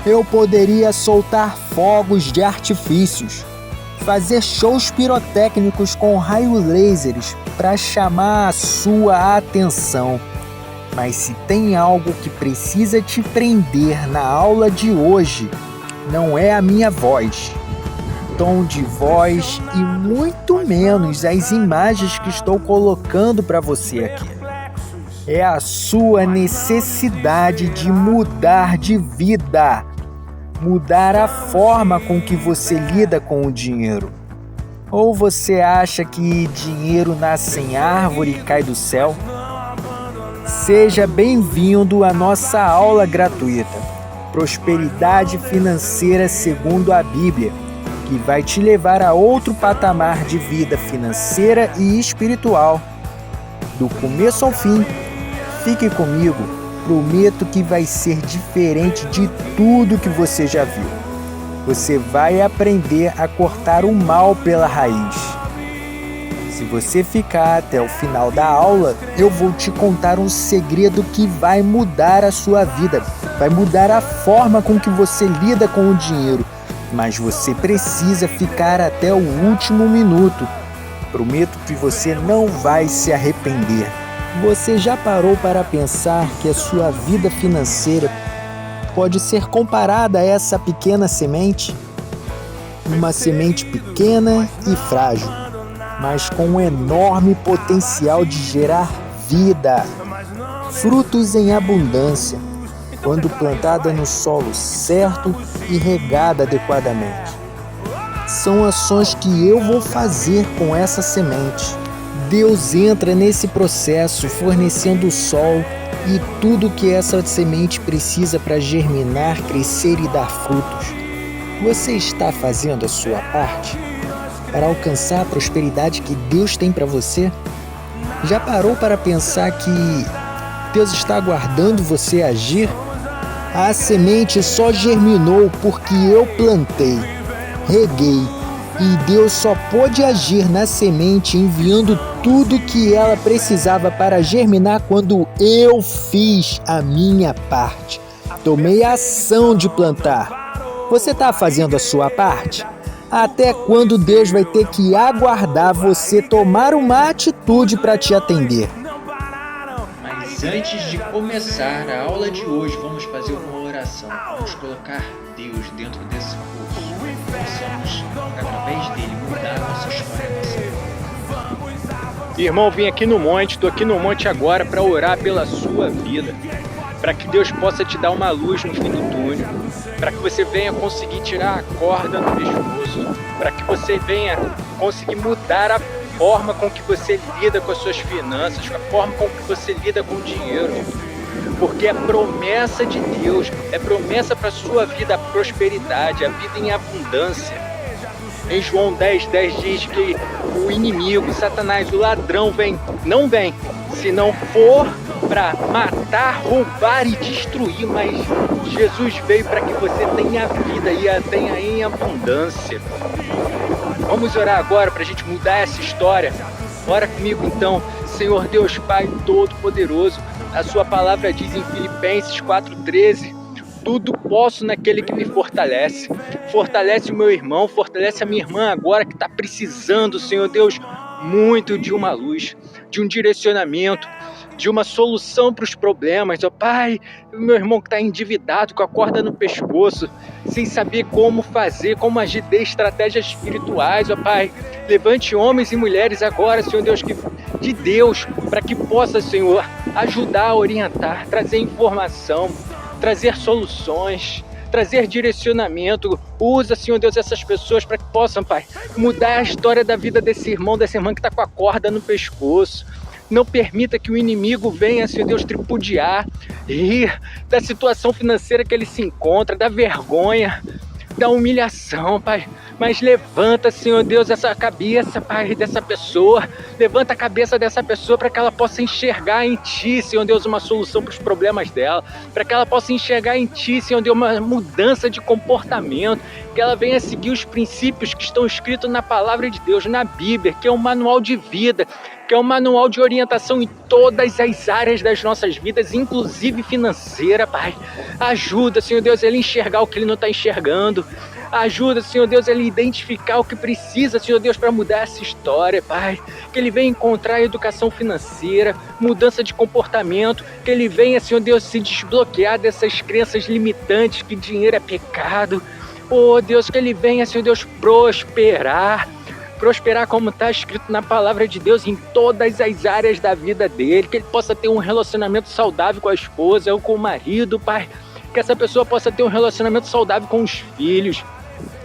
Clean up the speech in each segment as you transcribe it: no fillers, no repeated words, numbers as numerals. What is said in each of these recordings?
Eu poderia soltar fogos de artifícios, fazer shows pirotécnicos com raios lasers para chamar a sua atenção. Mas se tem algo que precisa te prender na aula de hoje, não é a minha voz, tom de voz e muito menos as imagens que estou colocando para você aqui. É a sua necessidade de mudar de vida, mudar a forma com que você lida com o dinheiro. Ou você acha que dinheiro nasce em árvore e cai do céu? Seja bem-vindo à nossa aula gratuita, Prosperidade Financeira segundo a Bíblia, que vai te levar a outro patamar de vida financeira e espiritual. Do começo ao fim, fique comigo, prometo que vai ser diferente de tudo que você já viu. Você vai aprender a cortar o mal pela raiz. Se você ficar até o final da aula, eu vou te contar um segredo que vai mudar a sua vida, vai mudar a forma com que você lida com o dinheiro. Mas você precisa ficar até o último minuto. Prometo que você não vai se arrepender. Você já parou para pensar que a sua vida financeira pode ser comparada a essa pequena semente? Uma semente pequena e frágil, mas com um enorme potencial de gerar vida, frutos em abundância, quando plantada no solo certo e regada adequadamente. São ações que eu vou fazer com essa semente. Deus entra nesse processo fornecendo o sol e tudo que essa semente precisa para germinar, crescer e dar frutos. Você está fazendo a sua parte para alcançar a prosperidade que Deus tem para você? Já parou para pensar que Deus está aguardando você agir? A semente só germinou porque eu plantei, reguei, e Deus só pôde agir na semente enviando tudo que ela precisava para germinar quando eu fiz a minha parte. Tomei a ação de plantar. Você está fazendo a sua parte? Até quando Deus vai ter que aguardar você tomar uma atitude para te atender? Mas antes de começar a aula de hoje, vamos fazer uma oração. Vamos colocar Deus dentro desse curso. Possamos, através dele, mudar a nossa história, a nossa vida. Irmão, vim aqui no monte, estou aqui no monte agora para orar pela sua vida, para que Deus possa te dar uma luz no fim do túnel, para que você venha conseguir tirar a corda no pescoço, para que você venha conseguir mudar a forma com que você lida com as suas finanças, a forma com que você lida com o dinheiro. Porque é promessa de Deus, é promessa para a sua vida, a prosperidade, a vida em abundância. Em João 10:10 diz que o inimigo, Satanás, o ladrão não vem, se não for para matar, roubar e destruir, mas Jesus veio para que você tenha vida e a tenha em abundância. Vamos orar agora para a gente mudar essa história. Ora comigo então. Senhor Deus Pai Todo-Poderoso, a sua palavra diz em Filipenses 4:13, tudo posso naquele que me fortalece. Fortalece o meu irmão, fortalece a minha irmã agora que está precisando, Senhor Deus, muito de uma luz, de um direcionamento, de uma solução para os problemas. Ó Pai, o meu irmão que está endividado, com a corda no pescoço, sem saber como fazer, como agir, dê estratégias espirituais. Ó Pai, levante homens e mulheres agora, Senhor Deus, de Deus, para que possa, Senhor, ajudar a orientar, trazer informação, trazer soluções, trazer direcionamento. Usa, Senhor Deus, essas pessoas para que possam, Pai, mudar a história da vida desse irmão, dessa irmã que está com a corda no pescoço. Não permita que o inimigo venha, Senhor Deus, tripudiar, rir da situação financeira que ele se encontra, da vergonha. da humilhação, Pai. Mas levanta, Senhor Deus, essa cabeça, Pai, dessa pessoa. Levanta a cabeça dessa pessoa para que ela possa enxergar em Ti, Senhor Deus, uma solução para os problemas dela. Para que ela possa enxergar em Ti, Senhor Deus, uma mudança de comportamento. Que ela venha seguir os princípios que estão escritos na Palavra de Deus, na Bíblia, que é um manual de vida, que é um manual de orientação em todas as áreas das nossas vidas, inclusive financeira, Pai. Ajuda, Senhor Deus, ele enxergar o que ele não está enxergando. Ajuda, Senhor Deus, ele identificar o que precisa, Senhor Deus, para mudar essa história, Pai. Que ele venha encontrar educação financeira, mudança de comportamento, que ele venha, Senhor Deus, se desbloquear dessas crenças limitantes, que dinheiro é pecado. Oh, Deus, que ele venha, Senhor Deus, prosperar como está escrito na Palavra de Deus em todas as áreas da vida dele, que ele possa ter um relacionamento saudável com a esposa ou com o marido, Pai. Que essa pessoa possa ter um relacionamento saudável com os filhos.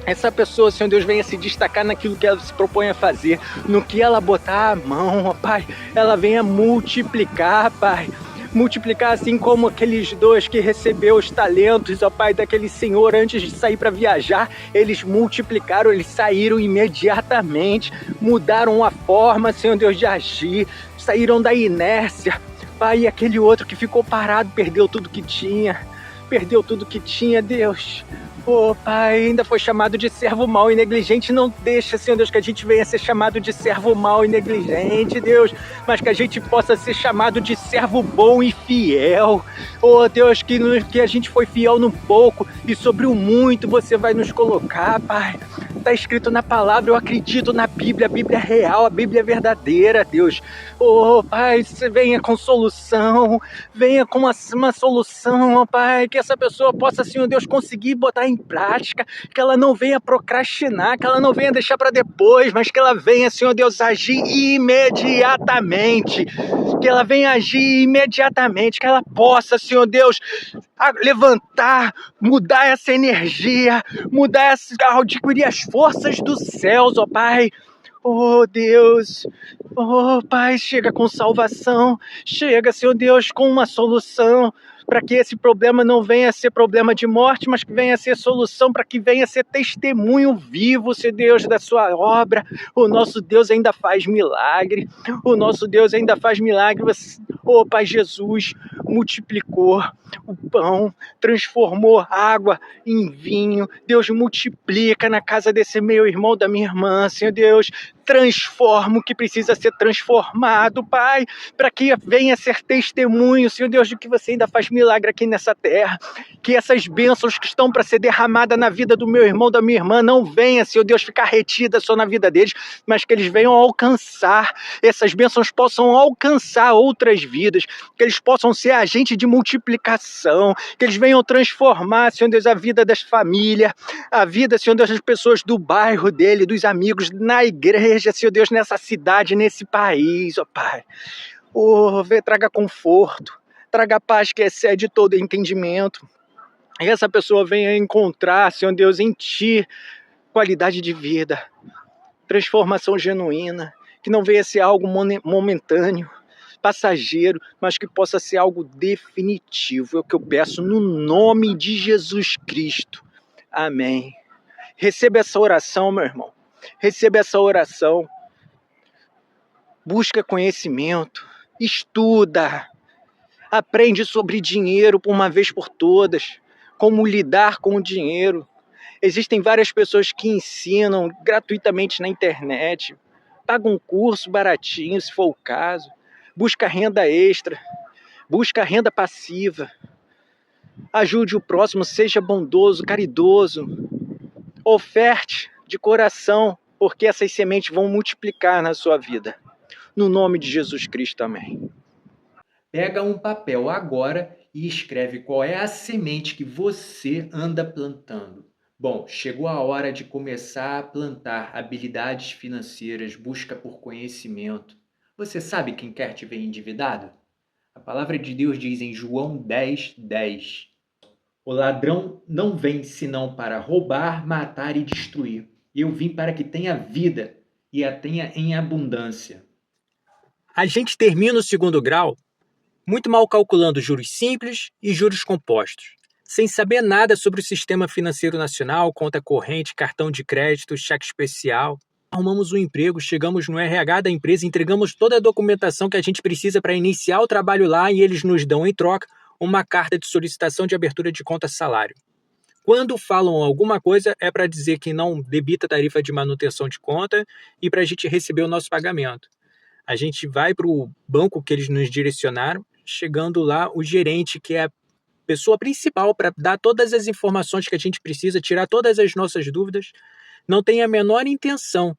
Essa pessoa, Senhor Deus, venha se destacar naquilo que ela se propõe a fazer, no que ela botar a mão, ó Pai, ela venha multiplicar, Pai. Multiplicar assim como aqueles dois que recebeu os talentos, ó Pai, daquele senhor antes de sair para viajar, eles multiplicaram, eles saíram imediatamente, mudaram a forma, Senhor Deus, de agir, saíram da inércia, Pai, e aquele outro que ficou parado, perdeu tudo que tinha, Deus. Oh, Pai, ainda foi chamado de servo mau e negligente. Não deixa, Senhor Deus, que a gente venha ser chamado de servo mau e negligente, Deus, mas que a gente possa ser chamado de servo bom e fiel. Oh, Deus, que a gente foi fiel no pouco e sobre o muito você vai nos colocar, Pai. Está escrito na palavra, eu acredito na Bíblia, a Bíblia é real, a Bíblia é verdadeira, Deus. Oh, Pai, você venha com solução, venha com uma solução, ó Pai, que essa pessoa possa, Senhor Deus, conseguir botar em prática, que ela não venha procrastinar, que ela não venha deixar para depois, mas que ela venha, Senhor Deus, agir imediatamente, que ela possa, Senhor Deus, levantar, mudar essa energia, adquirir as forças dos céus, ó Pai. Oh, Deus, oh, Pai, chega com salvação, chega, Senhor Deus, com uma solução, para que esse problema não venha a ser problema de morte, mas que venha a ser solução, para que venha a ser testemunho vivo, Senhor Deus, da sua obra. O nosso Deus ainda faz milagre, Oh, Pai Jesus, multiplicou o pão, transformou água em vinho. Deus, multiplica na casa desse meu irmão, da minha irmã, Senhor Deus, transforma o que precisa ser transformado, Pai, para que venha a ser testemunho, Senhor Deus, de que você ainda faz milagre aqui nessa terra, que essas bênçãos que estão para ser derramadas na vida do meu irmão, da minha irmã, não venha, Senhor Deus, ficar retida só na vida deles, mas que eles venham alcançar, essas bênçãos possam alcançar outras vidas, que eles possam ser agente de multiplicação, que eles venham transformar, Senhor Deus, a vida das famílias, a vida, Senhor Deus, das pessoas do bairro dele, dos amigos, na igreja, Senhor Deus, nessa cidade, nesse país, ó Pai. Oh, traga conforto, traga paz que excede todo entendimento. E essa pessoa venha encontrar, Senhor Deus, em Ti, qualidade de vida, transformação genuína, que não venha ser algo momentâneo, passageiro, mas que possa ser algo definitivo. É o que eu peço no nome de Jesus Cristo. Amém. Receba essa oração, meu irmão. Receba essa oração. Busca conhecimento. Estuda. Aprende sobre dinheiro por uma vez por todas. Como lidar com o dinheiro. Existem várias pessoas que ensinam gratuitamente na internet. Paga um curso baratinho, se for o caso. Busca renda extra. Busca renda passiva. Ajude o próximo, seja bondoso, caridoso. Oferte de coração, porque essas sementes vão multiplicar na sua vida. No nome de Jesus Cristo, amém. Pega um papel agora e escreve qual é a semente que você anda plantando. Bom, chegou a hora de começar a plantar habilidades financeiras, busca por conhecimento. Você sabe quem quer te ver endividado? A palavra de Deus diz em João 10:10. O ladrão não vem senão para roubar, matar e destruir. Eu vim para que tenha vida e a tenha em abundância. A gente termina o segundo grau muito mal calculando juros simples e juros compostos. sem saber nada sobre o sistema financeiro nacional, conta corrente, cartão de crédito, cheque especial. Arrumamos um emprego, chegamos no RH da empresa, entregamos toda a documentação que a gente precisa para iniciar o trabalho lá e eles nos dão em troca uma carta de solicitação de abertura de conta salário. Quando falam alguma coisa, é para dizer que não debita tarifa de manutenção de conta e para a gente receber o nosso pagamento. A gente vai para o banco que eles nos direcionaram, chegando lá, o gerente, que é a pessoa principal para dar todas as informações que a gente precisa, tirar todas as nossas dúvidas, não tem a menor intenção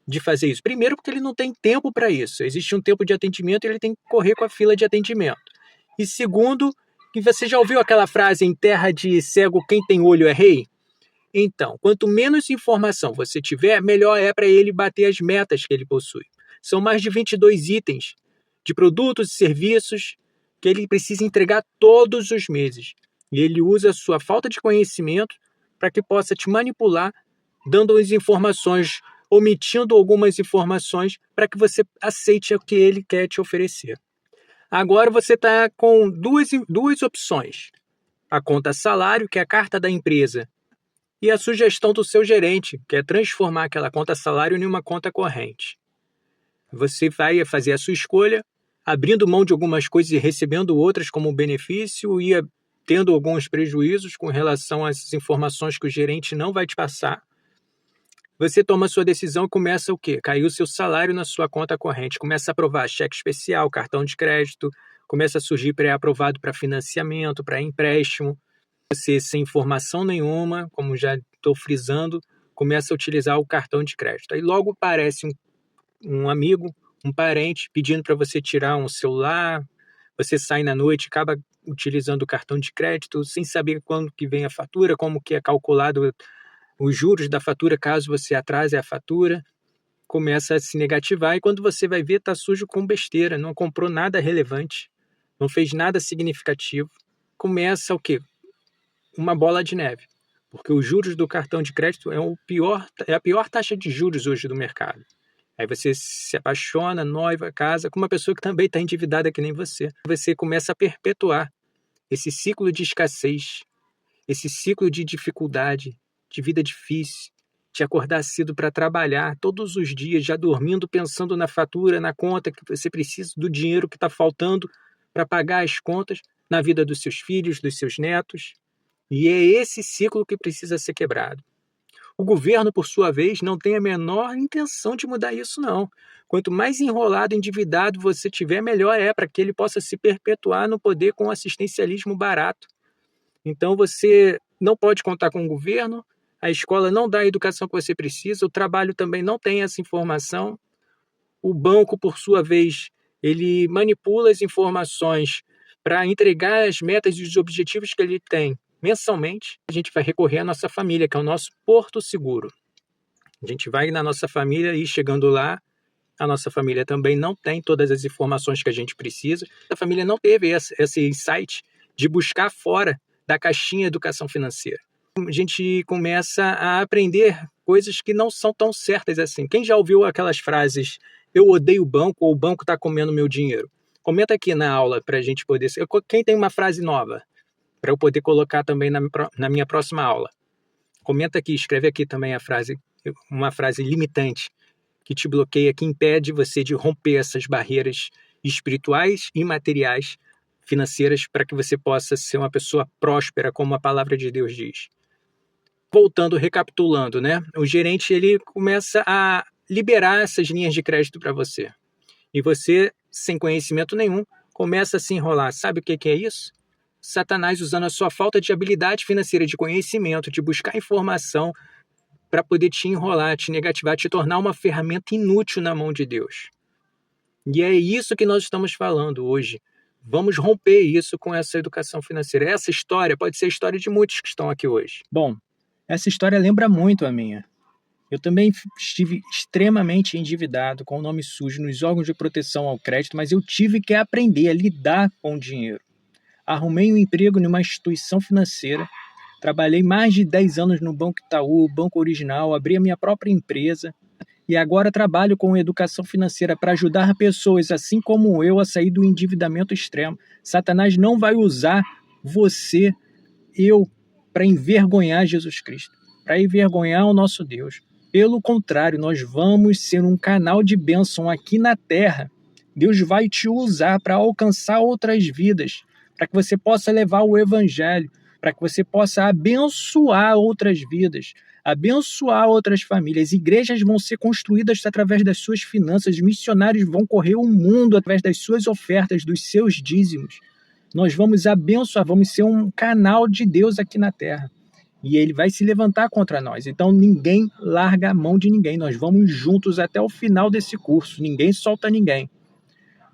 de fazer isso. Primeiro, porque ele não tem tempo para isso. Existe um tempo de atendimento e ele tem que correr com a fila de atendimento. E segundo, que você já ouviu aquela frase, em terra de cego, quem tem olho é rei? Então, quanto menos informação você tiver, melhor é para ele bater as metas que ele possui. São mais de 22 itens de produtos e serviços que ele precisa entregar todos os meses. E ele usa a sua falta de conhecimento para que possa te manipular, dando as informações, omitindo algumas informações para que você aceite o que ele quer te oferecer. Agora você está com duas opções. A conta salário, que é a carta da empresa, e a sugestão do seu gerente, que é transformar aquela conta salário em uma conta corrente. Você vai fazer a sua escolha, abrindo mão de algumas coisas e recebendo outras como benefício e tendo alguns prejuízos com relação a essas informações que o gerente não vai te passar. Você toma a sua decisão e começa o quê? Cair o seu salário na sua conta corrente. Começa a aprovar cheque especial, cartão de crédito, começa a surgir pré-aprovado para financiamento, para empréstimo. Você, sem informação nenhuma, como já estou frisando, começa a utilizar o cartão de crédito. Aí logo aparece um amigo, um parente, pedindo para você tirar um celular, você sai na noite, acaba utilizando o cartão de crédito, sem saber quando que vem a fatura, como que é calculado os juros da fatura, caso você atrase a fatura, começa a se negativar e quando você vai ver, está sujo com besteira, não comprou nada relevante, não fez nada significativo. Começa o quê? Uma bola de neve, porque os juros do cartão de crédito é a pior taxa de juros hoje do mercado. Aí você se apaixona, noiva, casa com uma pessoa que também está endividada que nem você. Você começa a perpetuar esse ciclo de escassez, esse ciclo de dificuldade, de vida difícil, de acordar cedo para trabalhar todos os dias, já dormindo, pensando na fatura, na conta que você precisa, do dinheiro que está faltando para pagar as contas, na vida dos seus filhos, dos seus netos. E é esse ciclo que precisa ser quebrado. O governo, por sua vez, não tem a menor intenção de mudar isso, não. Quanto mais enrolado, endividado você tiver, melhor é para que ele possa se perpetuar no poder com assistencialismo barato. Então você não pode contar com o governo, a escola não dá a educação que você precisa, o trabalho também não tem essa informação. O banco, por sua vez, ele manipula as informações para entregar as metas e os objetivos que ele tem mensalmente. A gente vai recorrer à nossa família, que é o nosso porto seguro. A gente vai na nossa família e chegando lá, a nossa família também não tem todas as informações que a gente precisa. A família não teve esse insight de buscar fora da caixinha educação financeira. A gente começa a aprender coisas que não são tão certas assim. Quem já ouviu aquelas frases, eu odeio o banco ou o banco está comendo meu dinheiro? Comenta aqui na aula para a gente poder... Quem tem uma frase nova? Para eu poder colocar também na minha próxima aula. Comenta aqui, escreve aqui também uma frase limitante que te bloqueia, que impede você de romper essas barreiras espirituais e materiais financeiras para que você possa ser uma pessoa próspera, como a palavra de Deus diz. Voltando, recapitulando, né? O gerente ele começa a liberar essas linhas de crédito para você. E você, sem conhecimento nenhum, começa a se enrolar. Sabe o que é isso? Satanás usando a sua falta de habilidade financeira, de conhecimento, de buscar informação para poder te enrolar, te negativar, te tornar uma ferramenta inútil na mão de Deus. E é isso que nós estamos falando hoje. Vamos romper isso com essa educação financeira. Essa história pode ser a história de muitos que estão aqui hoje. Bom, essa história lembra muito a minha. Eu também estive extremamente endividado, com o nome sujo nos órgãos de proteção ao crédito, mas eu tive que aprender a lidar com o dinheiro. Arrumei um emprego numa instituição financeira, trabalhei mais de 10 anos no Banco Itaú, Banco Original, abri a minha própria empresa e agora trabalho com educação financeira para ajudar pessoas, assim como eu, a sair do endividamento extremo. Satanás não vai usar você eu para envergonhar Jesus Cristo, para envergonhar o nosso Deus. Pelo contrário, nós vamos ser um canal de bênção aqui na terra. Deus vai te usar para alcançar outras vidas, para que você possa levar o evangelho, para que você possa abençoar outras vidas, abençoar outras famílias. Igrejas vão ser construídas através das suas finanças, missionários vão correr o mundo através das suas ofertas, dos seus dízimos. Nós vamos abençoar, vamos ser um canal de Deus aqui na terra. E ele vai se levantar contra nós. Então ninguém larga a mão de ninguém. Nós vamos juntos até o final desse curso. Ninguém solta ninguém.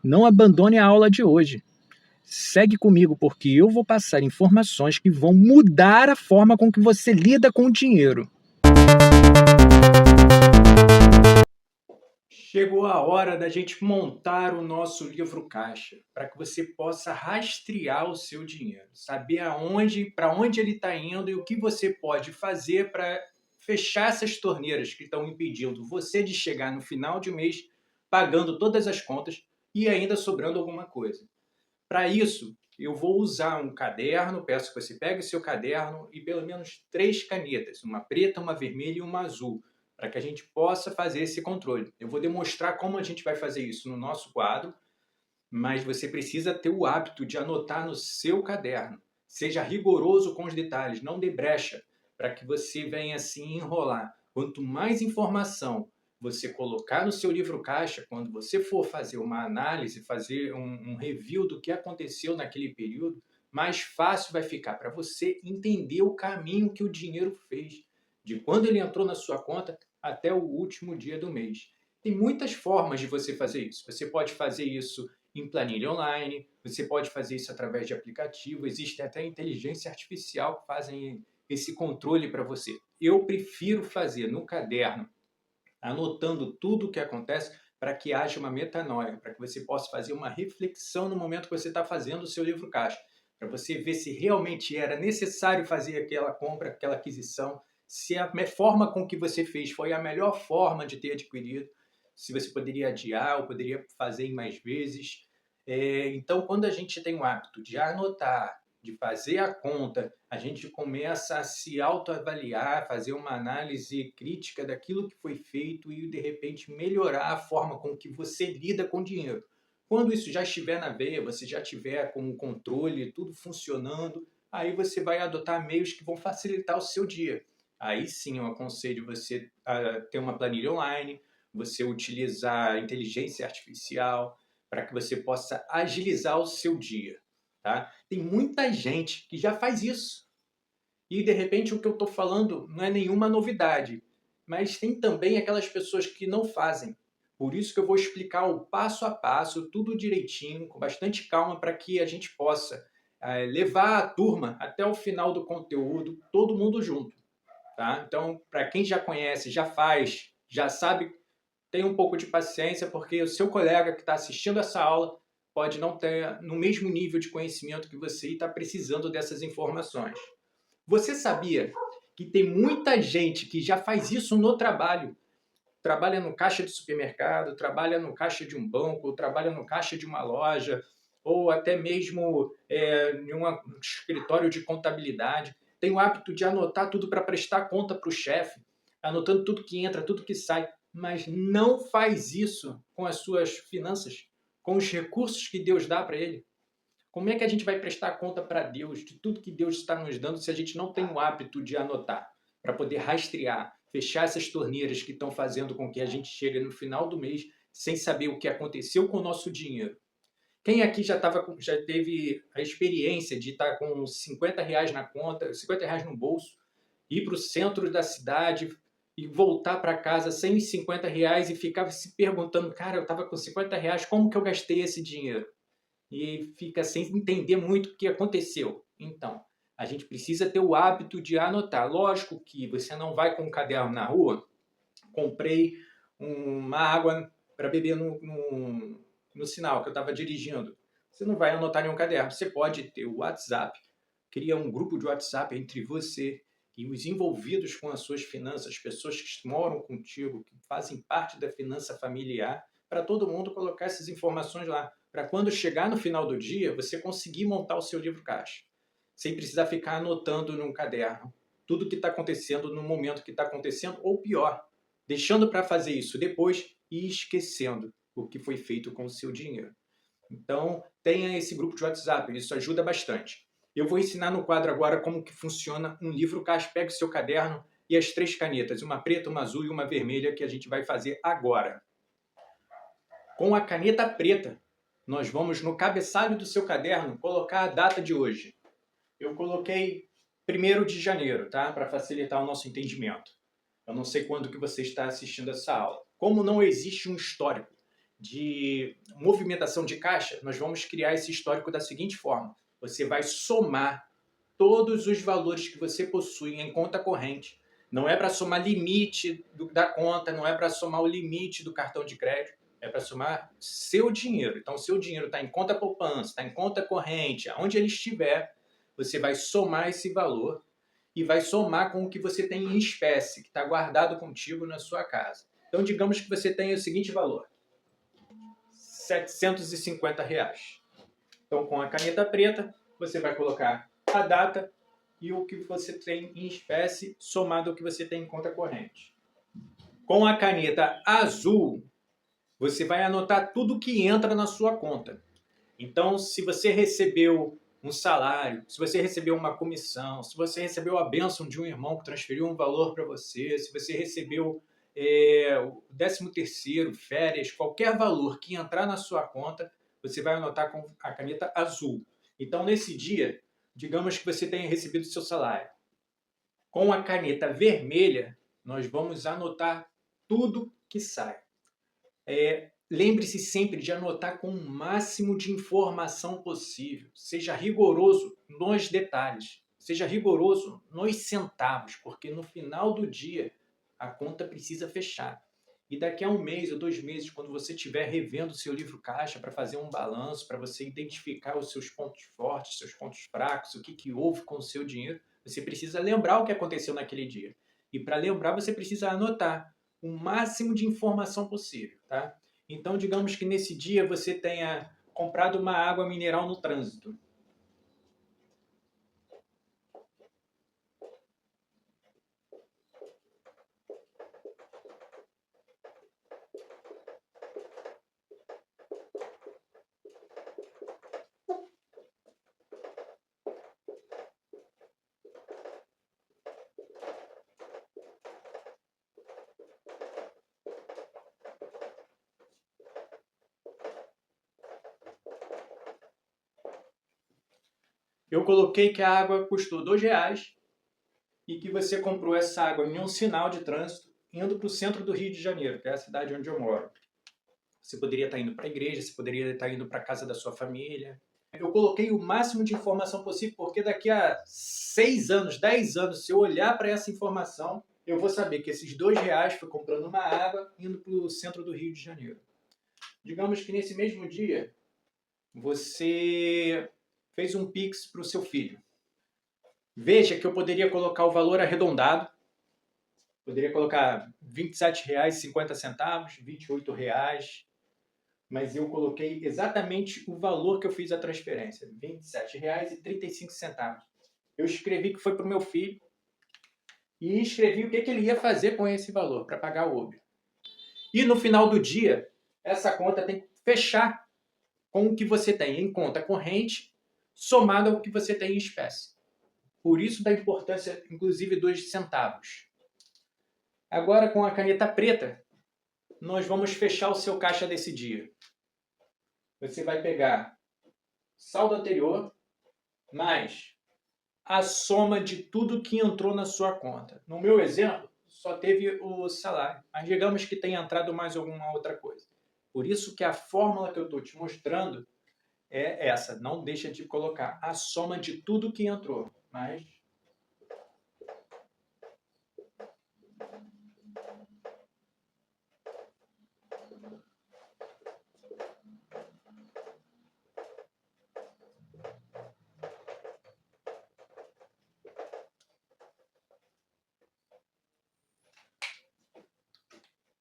Não abandone a aula de hoje. Segue comigo, porque eu vou passar informações que vão mudar a forma com que você lida com o dinheiro. Chegou a hora da gente montar o nosso livro caixa, para que você possa rastrear o seu dinheiro, saber para onde ele está indo e o que você pode fazer para fechar essas torneiras que estão impedindo você de chegar no final de mês pagando todas as contas e ainda sobrando alguma coisa. Para isso, eu vou usar um caderno, peço que você pegue o seu caderno e pelo menos 3 canetas, uma preta, uma vermelha e uma azul, para que a gente possa fazer esse controle. Eu vou demonstrar como a gente vai fazer isso no nosso quadro, mas você precisa ter o hábito de anotar no seu caderno. Seja rigoroso com os detalhes, não dê brecha, para que você venha assim enrolar. Quanto mais informação você colocar no seu livro caixa, quando você for fazer uma análise, fazer um review do que aconteceu naquele período, mais fácil vai ficar para você entender o caminho que o dinheiro fez, de quando ele entrou na sua conta até o último dia do mês. Tem muitas formas de você fazer isso. Você pode fazer isso em planilha online, você pode fazer isso através de aplicativo, existe até inteligência artificial que fazem esse controle para você. Eu prefiro fazer no caderno, anotando tudo o que acontece, para que haja uma metanoia, para que você possa fazer uma reflexão no momento que você está fazendo o seu livro caixa, para você ver se realmente era necessário fazer aquela compra, aquela aquisição, se a forma com que você fez foi a melhor forma de ter adquirido, se você poderia adiar ou poderia fazer em mais vezes. Então, quando a gente tem o hábito de anotar, de fazer a conta, a gente começa a se autoavaliar, fazer uma análise crítica daquilo que foi feito e, de repente, melhorar a forma com que você lida com o dinheiro. Quando isso já estiver na veia, você já tiver com o controle, tudo funcionando, aí você vai adotar meios que vão facilitar o seu dia. Aí sim eu aconselho você a ter uma planilha online, você utilizar a inteligência artificial para que você possa agilizar o seu dia. Tá? Tem muita gente que já faz isso. E, de repente, o que eu estou falando não é nenhuma novidade. Mas tem também aquelas pessoas que não fazem. Por isso que eu vou explicar o passo a passo, tudo direitinho, com bastante calma, para que a gente possa levar a turma até o final do conteúdo, todo mundo junto. Tá? Então, para quem já conhece, já faz, já sabe, tenha um pouco de paciência, porque o seu colega que está assistindo essa aula pode não ter no mesmo nível de conhecimento que você e está precisando dessas informações. Você sabia que tem muita gente que já faz isso no trabalho? Trabalha no caixa de supermercado, trabalha no caixa de um banco, trabalha no caixa de uma loja, ou até mesmo em um escritório de contabilidade. Tem o hábito de anotar tudo para prestar conta para o chefe, anotando tudo que entra, tudo que sai, mas não faz isso com as suas finanças, com os recursos que Deus dá para ele. Como é que a gente vai prestar conta para Deus de tudo que Deus está nos dando se a gente não tem o hábito de anotar, para poder rastrear, fechar essas torneiras que estão fazendo com que a gente chegue no final do mês sem saber o que aconteceu com o nosso dinheiro? Quem aqui já teve a experiência de estar com R$ 50 na conta, R$ 50 no bolso, ir para o centro da cidade e voltar para casa sem os R$ 50 e ficava se perguntando, cara, eu estava com R$ 50, como que eu gastei esse dinheiro? E fica sem entender muito o que aconteceu. Então, a gente precisa ter o hábito de anotar. Lógico que você não vai com um caderno na rua, comprei uma água para beber no sinal que eu estava dirigindo. Você não vai anotar nenhum caderno. Você pode ter o WhatsApp, cria um grupo de WhatsApp entre você e os envolvidos com as suas finanças, pessoas que moram contigo, que fazem parte da finança familiar, para todo mundo colocar essas informações lá, para quando chegar no final do dia, você conseguir montar o seu livro caixa. sem precisar ficar anotando num caderno tudo que está acontecendo no momento que está acontecendo, ou pior, deixando para fazer isso depois e esquecendo o que foi feito com o seu dinheiro. Então, tenha esse grupo de WhatsApp, isso ajuda bastante. Eu vou ensinar no quadro agora como que funciona um livro caixa. Pegue o seu caderno e as 3 canetas, uma preta, uma azul e uma vermelha, que a gente vai fazer agora. Com a caneta preta, nós vamos no cabeçalho do seu caderno colocar a data de hoje. Eu coloquei 1º de janeiro, tá? Para facilitar o nosso entendimento. Eu não sei quando que você está assistindo essa aula. Como não existe um histórico de movimentação de caixa, nós vamos criar esse histórico da seguinte forma. Você vai somar todos os valores que você possui em conta corrente. Não é para somar limite da conta, não é para somar o limite do cartão de crédito, é para somar seu dinheiro. Então, seu dinheiro está em conta poupança, está em conta corrente, aonde ele estiver, você vai somar esse valor e vai somar com o que você tem em espécie, que está guardado contigo na sua casa. Então, digamos que você tenha o seguinte valor. R$750. Então, com a caneta preta, você vai colocar a data e o que você tem em espécie somado ao que você tem em conta corrente. Com a caneta azul, você vai anotar tudo que entra na sua conta. Então, se você recebeu um salário, se você recebeu uma comissão, se você recebeu a bênção de um irmão que transferiu um valor para você, se você recebeu o 13º, férias, qualquer valor que entrar na sua conta, você vai anotar com a caneta azul. Então, nesse dia, digamos que você tenha recebido o seu salário. Com a caneta vermelha, nós vamos anotar tudo que sai. Lembre-se sempre de anotar com o máximo de informação possível. Seja rigoroso nos detalhes. Seja rigoroso nos centavos, porque no final do dia a conta precisa fechar. E daqui a 1 mês ou 2 meses, quando você estiver revendo o seu livro caixa para fazer um balanço, para você identificar os seus pontos fortes, seus pontos fracos, o que houve com o seu dinheiro, você precisa lembrar o que aconteceu naquele dia. E para lembrar, você precisa anotar o máximo de informação possível, tá? Então, digamos que nesse dia você tenha comprado uma água mineral no trânsito. Eu coloquei que a água custou R$2 e que você comprou essa água em um sinal de trânsito indo para o centro do Rio de Janeiro, que é a cidade onde eu moro. Você poderia estar indo para a igreja, você poderia estar indo para a casa da sua família. Eu coloquei o máximo de informação possível, porque daqui a 6 anos, 10 anos, se eu olhar para essa informação, eu vou saber que esses R$2 foi comprando uma água indo para o centro do Rio de Janeiro. Digamos que nesse mesmo dia, você fez um Pix para o seu filho. Veja que eu poderia colocar o valor arredondado. Poderia colocar R$27,50, R$28, mas eu coloquei exatamente o valor que eu fiz a transferência, R$27,35. Eu escrevi que foi para o meu filho e escrevi o que ele ia fazer com esse valor para pagar o Uber. E no final do dia, essa conta tem que fechar com o que você tem em conta corrente, somado ao que você tem em espécie. Por isso da importância, inclusive, dos centavos. Agora, com a caneta preta, nós vamos fechar o seu caixa desse dia. Você vai pegar saldo anterior mais a soma de tudo que entrou na sua conta. No meu exemplo, só teve o salário, mas digamos que tenha entrado mais alguma outra coisa. Por isso que a fórmula que eu estou te mostrando é essa. Não deixa de colocar a soma de tudo que entrou. Mas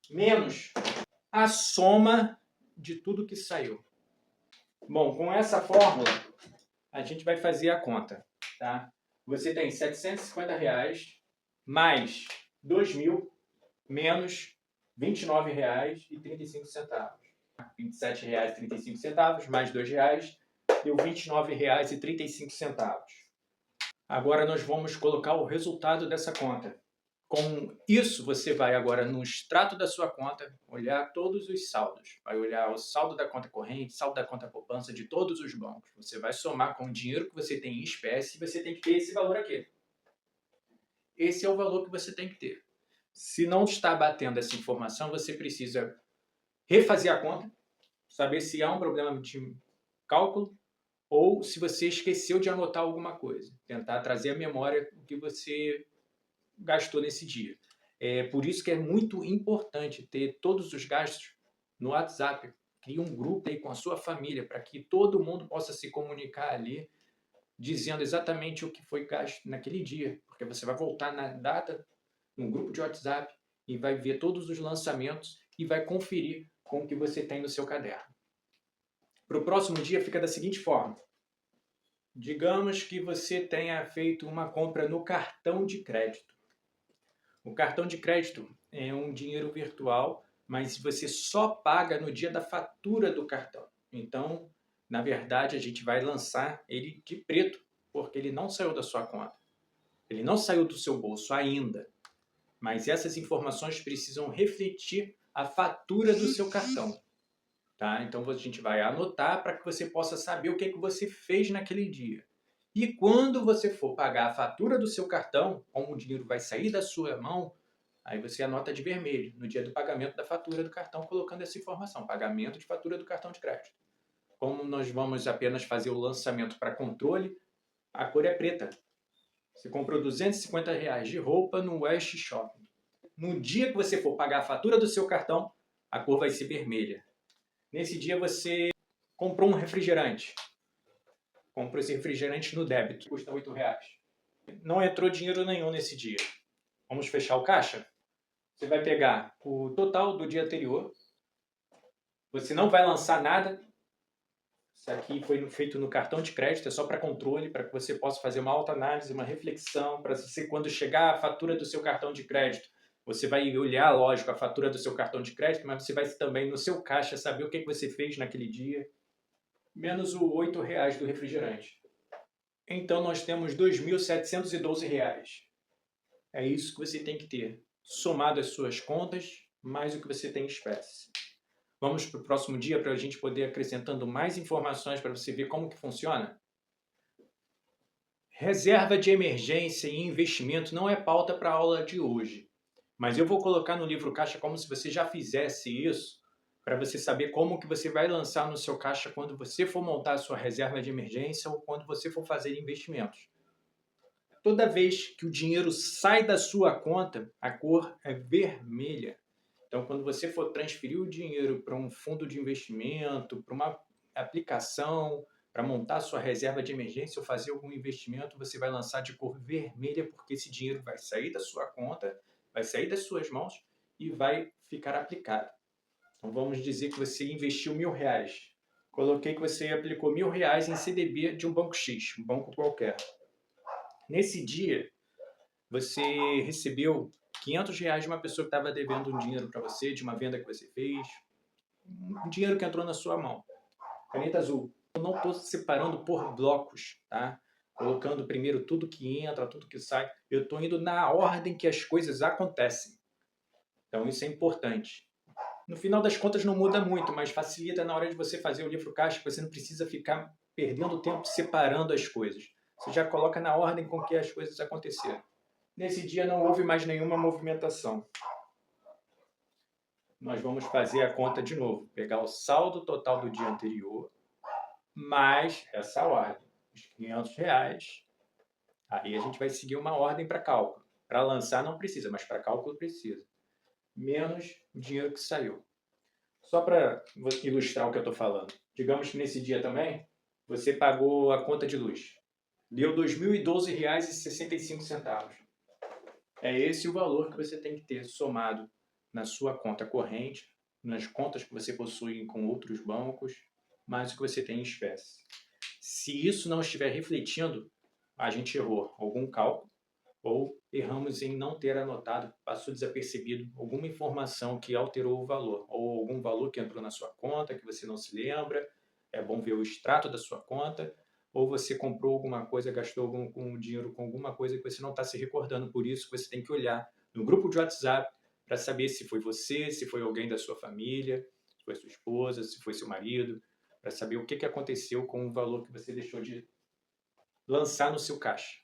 menos a soma de tudo que saiu. Bom, com essa fórmula, a gente vai fazer a conta. tá? Você tem R$750 mais 2.000 menos R$29,35. R$27,35 mais R$2 deu R$29,35. Agora nós vamos colocar o resultado dessa conta. Com isso, você vai agora no extrato da sua conta, olhar todos os saldos. Vai olhar o saldo da conta corrente, saldo da conta poupança de todos os bancos. Você vai somar com o dinheiro que você tem em espécie e você tem que ter esse valor aqui. Esse é o valor que você tem que ter. Se não está batendo essa informação, você precisa refazer a conta, saber se há um problema de cálculo ou se você esqueceu de anotar alguma coisa. Tentar trazer à memória o que você gastou nesse dia. É por isso que é muito importante ter todos os gastos no WhatsApp. Crie um grupo aí com a sua família para que todo mundo possa se comunicar ali, dizendo exatamente o que foi gasto naquele dia. Porque você vai voltar na data, no grupo de WhatsApp, e vai ver todos os lançamentos e vai conferir com o que você tem no seu caderno. Para o próximo dia fica da seguinte forma. Digamos que você tenha feito uma compra no cartão de crédito. O cartão de crédito é um dinheiro virtual, mas você só paga no dia da fatura do cartão. Então, na verdade, a gente vai lançar ele de preto, porque ele não saiu da sua conta. Ele não saiu do seu bolso ainda. Mas essas informações precisam refletir a fatura do seu cartão. Tá? Então, a gente vai anotar para que você possa saber o que você fez naquele dia. E quando você for pagar a fatura do seu cartão, como o dinheiro vai sair da sua mão, aí você anota de vermelho, no dia do pagamento da fatura do cartão, colocando essa informação, pagamento de fatura do cartão de crédito. Como nós vamos apenas fazer o lançamento para controle, a cor é preta. Você comprou R$250 de roupa no West Shopping. No dia que você for pagar a fatura do seu cartão, a cor vai ser vermelha. Nesse dia você comprou um refrigerante. Comprou esse refrigerante no débito, custa R$8. Não entrou dinheiro nenhum nesse dia. Vamos fechar o caixa? Você vai pegar o total do dia anterior. Você não vai lançar nada. Isso aqui foi feito no cartão de crédito, é só para controle, para que você possa fazer uma autoanálise, uma reflexão, para você, quando chegar a fatura do seu cartão de crédito, você vai olhar, lógico, a fatura do seu cartão de crédito, mas você vai também no seu caixa saber o que você fez naquele dia, menos o R$8 do refrigerante. Então nós temos R$2.712. É isso que você tem que ter, somado as suas contas, mais o que você tem em espécie. Vamos para o próximo dia para a gente poder acrescentando mais informações para você ver como que funciona? Reserva de emergência e investimento não é pauta para a aula de hoje. Mas eu vou colocar no livro caixa como se você já fizesse isso, para você saber como que você vai lançar no seu caixa quando você for montar a sua reserva de emergência ou quando você for fazer investimentos. Toda vez que o dinheiro sai da sua conta, a cor é vermelha. Então, quando você for transferir o dinheiro para um fundo de investimento, para uma aplicação, para montar a sua reserva de emergência ou fazer algum investimento, você vai lançar de cor vermelha, porque esse dinheiro vai sair da sua conta, vai sair das suas mãos e vai ficar aplicado. Então, vamos dizer que você investiu R$1.000. Coloquei que você aplicou R$1.000 em CDB de um banco X, um banco qualquer. Nesse dia, você recebeu R$500 de uma pessoa que estava devendo um dinheiro para você, de uma venda que você fez, um dinheiro que entrou na sua mão. Caneta azul. Eu não estou separando por blocos, tá? Colocando primeiro tudo que entra, tudo que sai. Eu estou indo na ordem que as coisas acontecem. Então isso é importante. No final das contas não muda muito, mas facilita na hora de você fazer o livro caixa, que você não precisa ficar perdendo tempo separando as coisas. Você já coloca na ordem com que as coisas aconteceram. Nesse dia não houve mais nenhuma movimentação. Nós vamos fazer a conta de novo. Pegar o saldo total do dia anterior, mais essa ordem, os R$500. Aí a gente vai seguir uma ordem para cálculo. Para lançar não precisa, mas para cálculo precisa. Menos o dinheiro que saiu. Só para ilustrar o que eu estou falando. Digamos que nesse dia também, você pagou a conta de luz. Deu R$2.012,65. É esse o valor que você tem que ter somado na sua conta corrente, nas contas que você possui com outros bancos, mais o que você tem em espécie. Se isso não estiver refletindo, a gente errou algum cálculo ou erramos em não ter anotado, passou desapercebido alguma informação que alterou o valor, ou algum valor que entrou na sua conta que você não se lembra. É bom ver o extrato da sua conta, ou você comprou alguma coisa, gastou algum dinheiro com alguma coisa que você não está se recordando. Por isso, você tem que olhar no grupo de WhatsApp para saber se foi você, se foi alguém da sua família, se foi sua esposa, se foi seu marido, para saber o que aconteceu com o valor que você deixou de lançar no seu caixa.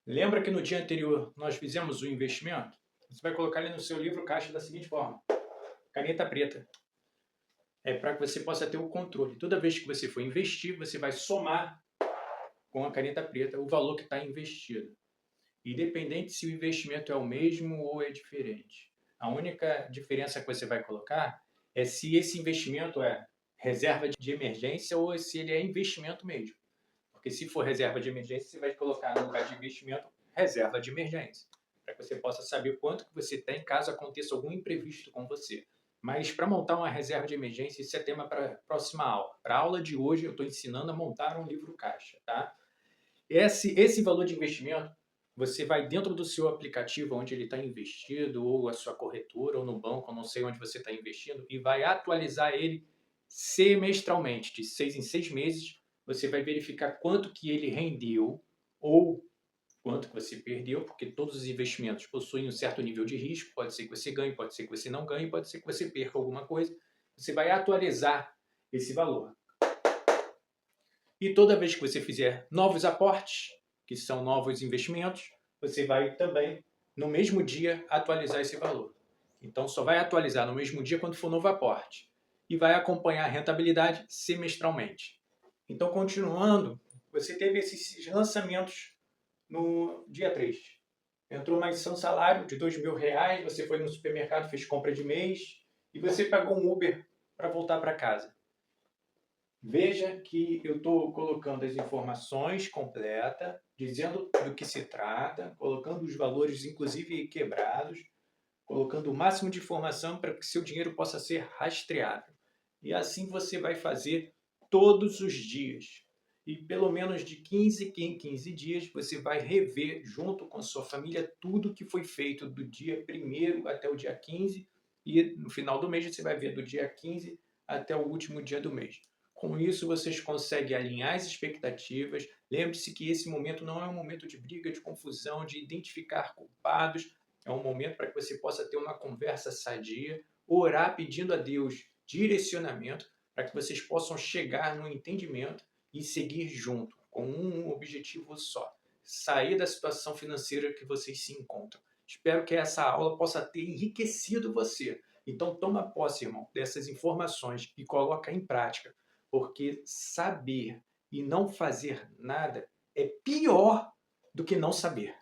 Lembra que no dia anterior nós fizemos o investimento? Você vai colocar ali no seu livro caixa da seguinte forma: caneta preta. É para que você possa ter o controle. Toda vez que você for investir, você vai somar com a caneta preta o valor que está investido. Independente se o investimento é o mesmo ou é diferente. A única diferença que você vai colocar é se esse investimento é reserva de emergência ou se ele é investimento mesmo. Porque se for reserva de emergência, você vai colocar no lugar de investimento reserva de emergência, para que você possa saber quanto que você tem caso aconteça algum imprevisto com você. Mas para montar uma reserva de emergência, isso é tema para a próxima aula. Para a aula de hoje, eu estou ensinando a montar um livro caixa. Tá? Esse valor de investimento, você vai dentro do seu aplicativo onde ele está investido, ou a sua corretora, ou no banco, eu não sei onde você está investindo, e vai atualizar ele semestralmente, de 6 em 6 meses. Você vai verificar quanto que ele rendeu ou quanto que você perdeu, porque todos os investimentos possuem um certo nível de risco. Pode ser que você ganhe, pode ser que você não ganhe, pode ser que você perca alguma coisa. Você vai atualizar esse valor. E toda vez que você fizer novos aportes, que são novos investimentos, você vai também, no mesmo dia, atualizar esse valor. Então, só vai atualizar no mesmo dia quando for novo aporte. E vai acompanhar a rentabilidade semestralmente. Então, continuando, você teve esses lançamentos no dia 3. Entrou uma adição salário de R$2.000, você foi no supermercado, fez compra de mês e você pagou um Uber para voltar para casa. Veja que eu estou colocando as informações completas, dizendo do que se trata, colocando os valores inclusive quebrados, colocando o máximo de informação para que seu dinheiro possa ser rastreável. E assim você vai fazer todos os dias. E pelo menos de 15 em 15 dias você vai rever junto com a sua família tudo que foi feito do dia 1º até o dia 15 e no final do mês você vai ver do dia 15 até o último dia do mês. Com isso vocês conseguem alinhar as expectativas. Lembre-se que esse momento não é um momento de briga, de confusão, de identificar culpados. É um momento para que você possa ter uma conversa sadia, orar pedindo a Deus direcionamento para que vocês possam chegar no entendimento e seguir junto, com um objetivo só: sair da situação financeira que vocês se encontram. Espero que essa aula possa ter enriquecido você. Então toma posse, irmão, dessas informações e coloca em prática, porque saber e não fazer nada é pior do que não saber.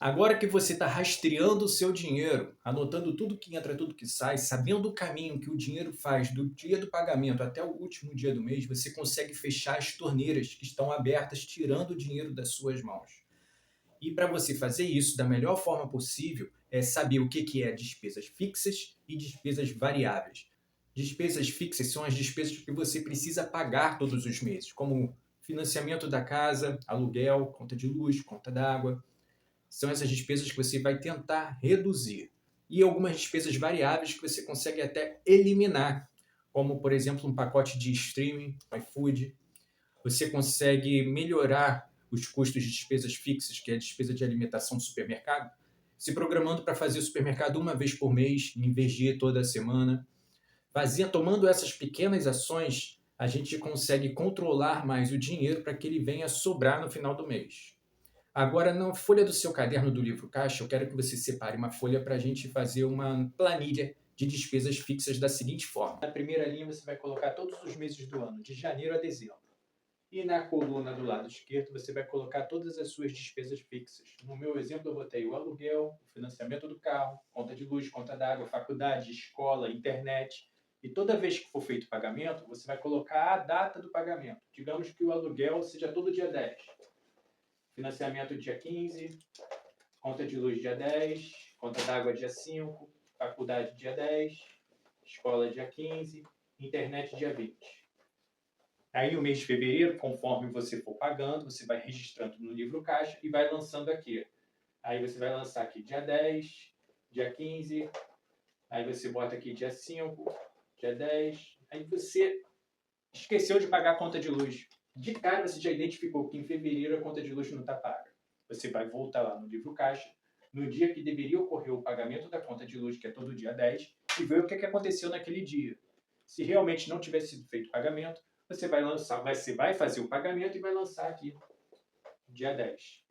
Agora que você está rastreando o seu dinheiro, anotando tudo que entra, tudo que sai, sabendo o caminho que o dinheiro faz do dia do pagamento até o último dia do mês, você consegue fechar as torneiras que estão abertas, tirando o dinheiro das suas mãos. E para você fazer isso da melhor forma possível, é saber o que é despesas fixas e despesas variáveis. Despesas fixas são as despesas que você precisa pagar todos os meses, como financiamento da casa, aluguel, conta de luz, conta d'água. São essas despesas que você vai tentar reduzir. E algumas despesas variáveis que você consegue até eliminar, como, por exemplo, um pacote de streaming, iFood. Você consegue melhorar os custos de despesas fixas, que é a despesa de alimentação do supermercado, se programando para fazer o supermercado uma vez por mês, em vez de ir toda semana. Tomando essas pequenas ações, a gente consegue controlar mais o dinheiro para que ele venha sobrar no final do mês. Agora, na folha do seu caderno do livro caixa, eu quero que você separe uma folha para a gente fazer uma planilha de despesas fixas da seguinte forma. Na primeira linha você vai colocar todos os meses do ano, de janeiro a dezembro. E na coluna do lado esquerdo você vai colocar todas as suas despesas fixas. No meu exemplo eu botei o aluguel, o financiamento do carro, conta de luz, conta d'água, faculdade, escola, internet. E toda vez que for feito o pagamento, você vai colocar a data do pagamento. Digamos que o aluguel seja todo dia 10. Financiamento dia 15, conta de luz dia 10, conta d'água dia 5, faculdade dia 10, escola dia 15, internet dia 20. Aí o mês de fevereiro, conforme você for pagando, você vai registrando no livro caixa e vai lançando aqui. Aí você vai lançar aqui dia 10, dia 15, aí você bota aqui dia 5, dia 10, aí você esqueceu de pagar a conta de luz. De cara você já identificou que em fevereiro a conta de luz não está paga. Você vai voltar lá no livro caixa, no dia que deveria ocorrer o pagamento da conta de luz, que é todo dia 10, e ver o que aconteceu naquele dia. Se realmente não tivesse sido feito o pagamento, você vai fazer o pagamento e vai lançar aqui dia 10.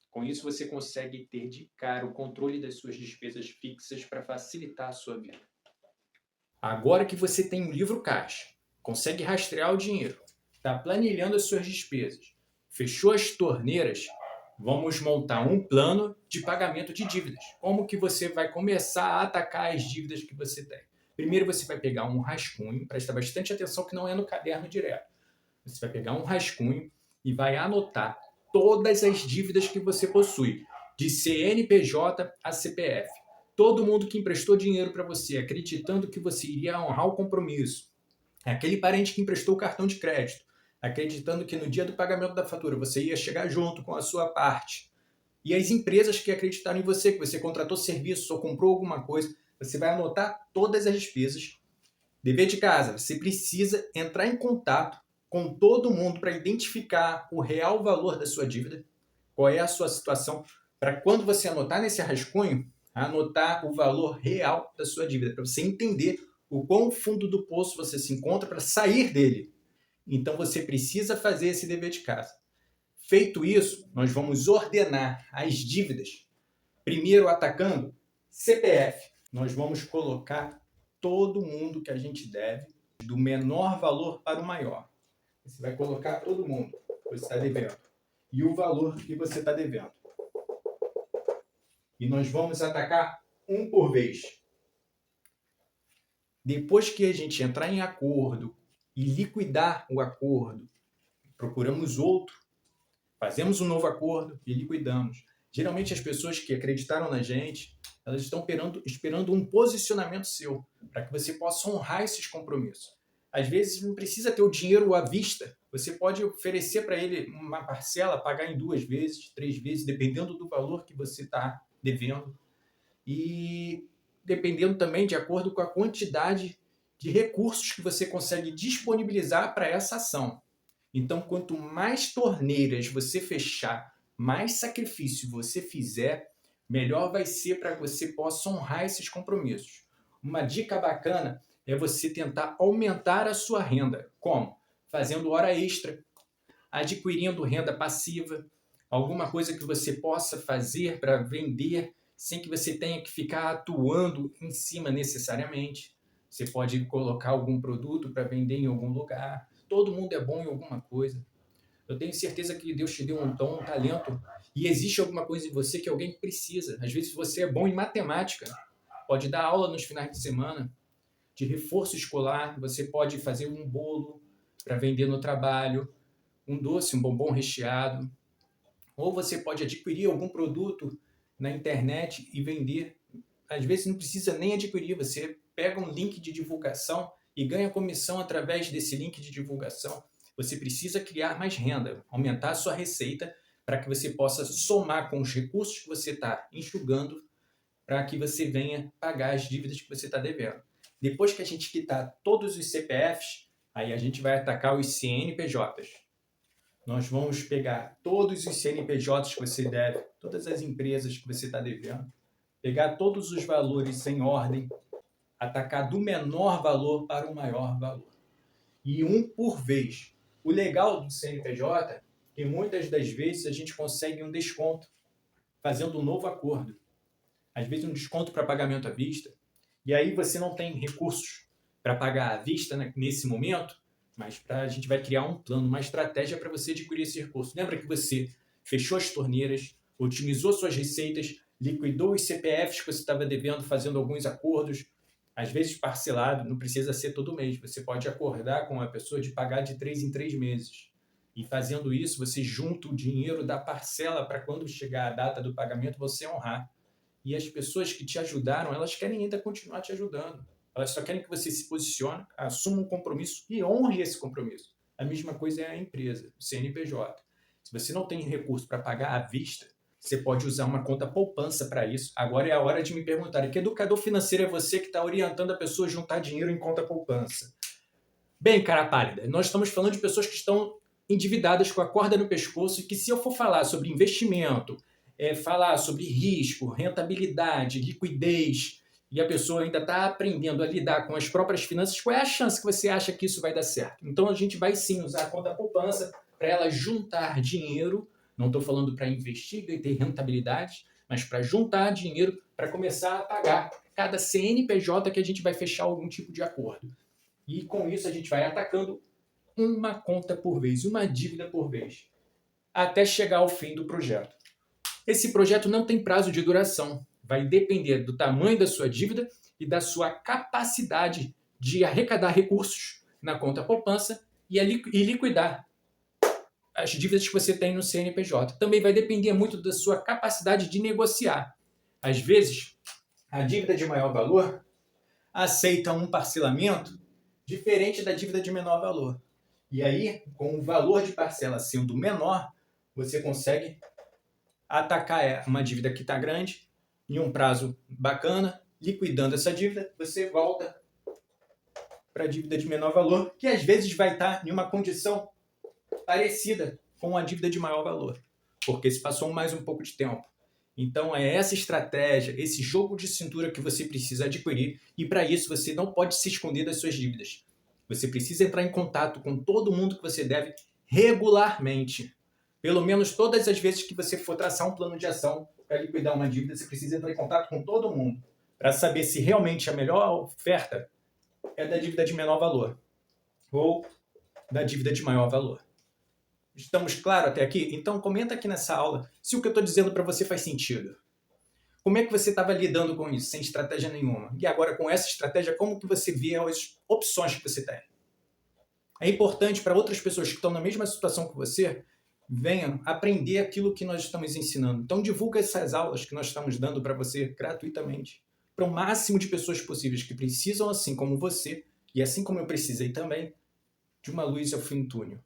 Com isso, você consegue ter de cara o controle das suas despesas fixas para facilitar a sua vida. Agora que você tem um livro caixa, consegue rastrear o dinheiro, está planilhando as suas despesas, fechou as torneiras, vamos montar um plano de pagamento de dívidas. Como que você vai começar a atacar as dívidas que você tem? Primeiro você vai pegar um rascunho, presta bastante atenção que não é no caderno direto. Você vai pegar um rascunho e vai anotar todas as dívidas que você possui, de CNPJ a CPF. Todo mundo que emprestou dinheiro para você, acreditando que você iria honrar o compromisso. Aquele parente que emprestou o cartão de crédito, acreditando que no dia do pagamento da fatura você ia chegar junto com a sua parte. E as empresas que acreditaram em você, que você contratou serviço ou comprou alguma coisa, você vai anotar todas as despesas. Dever de casa, você precisa entrar em contato com todo mundo para identificar o real valor da sua dívida, qual é a sua situação, para quando você anotar nesse rascunho, anotar o valor real da sua dívida, para você entender o quão fundo do poço você se encontra para sair dele. Então você precisa fazer esse dever de casa. Feito isso, nós vamos ordenar as dívidas. Primeiro atacando CPF. Nós vamos colocar todo mundo que a gente deve, do menor valor para o maior. Você vai colocar todo mundo que você está devendo e o valor que você está devendo. E nós vamos atacar um por vez. Depois que a gente entrar em acordo e liquidar o acordo, procuramos outro, fazemos um novo acordo e liquidamos. Geralmente as pessoas que acreditaram na gente, elas estão esperando um posicionamento seu, para que você possa honrar esses compromissos. Às vezes não precisa ter o dinheiro à vista, você pode oferecer para ele uma parcela, pagar em 2 vezes, 3 vezes, dependendo do valor que você está devendo. E dependendo também de acordo com a quantidade de recursos que você consegue disponibilizar para essa ação. Então, quanto mais torneiras você fechar, mais sacrifício você fizer, melhor vai ser para que você possa honrar esses compromissos. Uma dica bacana é você tentar aumentar a sua renda. Como? Fazendo hora extra, adquirindo renda passiva, alguma coisa que você possa fazer para vender sem que você tenha que ficar atuando em cima necessariamente. Você pode colocar algum produto para vender em algum lugar. Todo mundo é bom em alguma coisa. Eu tenho certeza que Deus te deu um dom, um talento, e existe alguma coisa em você que alguém precisa. Às vezes você é bom em matemática, pode dar aula nos finais de semana, de reforço escolar, você pode fazer um bolo para vender no trabalho, um doce, um bombom recheado, ou você pode adquirir algum produto na internet e vender. Às vezes não precisa nem adquirir, você pega um link de divulgação e ganha comissão através desse link de divulgação. Você precisa criar mais renda, aumentar a sua receita para que você possa somar com os recursos que você está enxugando para que você venha pagar as dívidas que você está devendo. Depois que a gente quitar todos os CPFs, aí a gente vai atacar os CNPJs. Nós vamos pegar todos os CNPJs que você deve, todas as empresas que você está devendo, pegar todos os valores em ordem, atacar do menor valor para o maior valor. E um por vez. O legal do CNPJ é que muitas das vezes a gente consegue um desconto, fazendo um novo acordo. Às vezes um desconto para pagamento à vista. E aí você não tem recursos para pagar à vista nesse momento, mas a gente vai criar um plano, uma estratégia para você adquirir esse recurso. Lembra que você fechou as torneiras, otimizou suas receitas, liquidou os CPFs que você estava devendo, fazendo alguns acordos, às vezes parcelado, não precisa ser todo mês. Você pode acordar com a pessoa de pagar de 3 em 3 meses. E fazendo isso, você junta o dinheiro da parcela para quando chegar a data do pagamento, você honrar. E as pessoas que te ajudaram, elas querem ainda continuar te ajudando. Elas só querem que você se posicione, assuma um compromisso e honre esse compromisso. A mesma coisa é a empresa, o CNPJ. Se você não tem recurso para pagar à vista, você pode usar uma conta poupança para isso. Agora é a hora de me perguntar, que educador financeiro é você que está orientando a pessoa a juntar dinheiro em conta poupança? Bem, cara pálida, nós estamos falando de pessoas que estão endividadas com a corda no pescoço e que, se eu for falar sobre investimento, falar sobre risco, rentabilidade, liquidez, e a pessoa ainda está aprendendo a lidar com as próprias finanças, qual é a chance que você acha que isso vai dar certo? Então a gente vai sim usar a conta poupança para ela juntar dinheiro, não estou falando para investir e ter rentabilidade, mas para juntar dinheiro para começar a pagar cada CNPJ que a gente vai fechar algum tipo de acordo. E com isso a gente vai atacando uma conta por vez, uma dívida por vez, até chegar ao fim do projeto. Esse projeto não tem prazo de duração, vai depender do tamanho da sua dívida e da sua capacidade de arrecadar recursos na conta poupança e liquidar as dívidas que você tem no CNPJ. Também vai depender muito da sua capacidade de negociar. Às vezes, a dívida de maior valor aceita um parcelamento diferente da dívida de menor valor. E aí, com o valor de parcela sendo menor, você consegue atacar uma dívida que está grande, em um prazo bacana, liquidando essa dívida, você volta para a dívida de menor valor, que às vezes vai estar em uma condição parecida com a dívida de maior valor, porque se passou mais um pouco de tempo. Então é essa estratégia, esse jogo de cintura que você precisa adquirir, e para isso você não pode se esconder das suas dívidas. Você precisa entrar em contato com todo mundo que você deve regularmente. Pelo menos todas as vezes que você for traçar um plano de ação para liquidar uma dívida, você precisa entrar em contato com todo mundo para saber se realmente a melhor oferta é da dívida de menor valor ou da dívida de maior valor. Estamos claros até aqui? Então comenta aqui nessa aula se o que eu estou dizendo para você faz sentido. Como é que você estava lidando com isso, sem estratégia nenhuma? E agora, com essa estratégia, como que você vê as opções que você tem? É importante para outras pessoas que estão na mesma situação que você, venham aprender aquilo que nós estamos ensinando. Então divulga essas aulas que nós estamos dando para você gratuitamente, para o máximo de pessoas possíveis que precisam, assim como você, e assim como eu precisei também, de uma luz ao fim do túnel.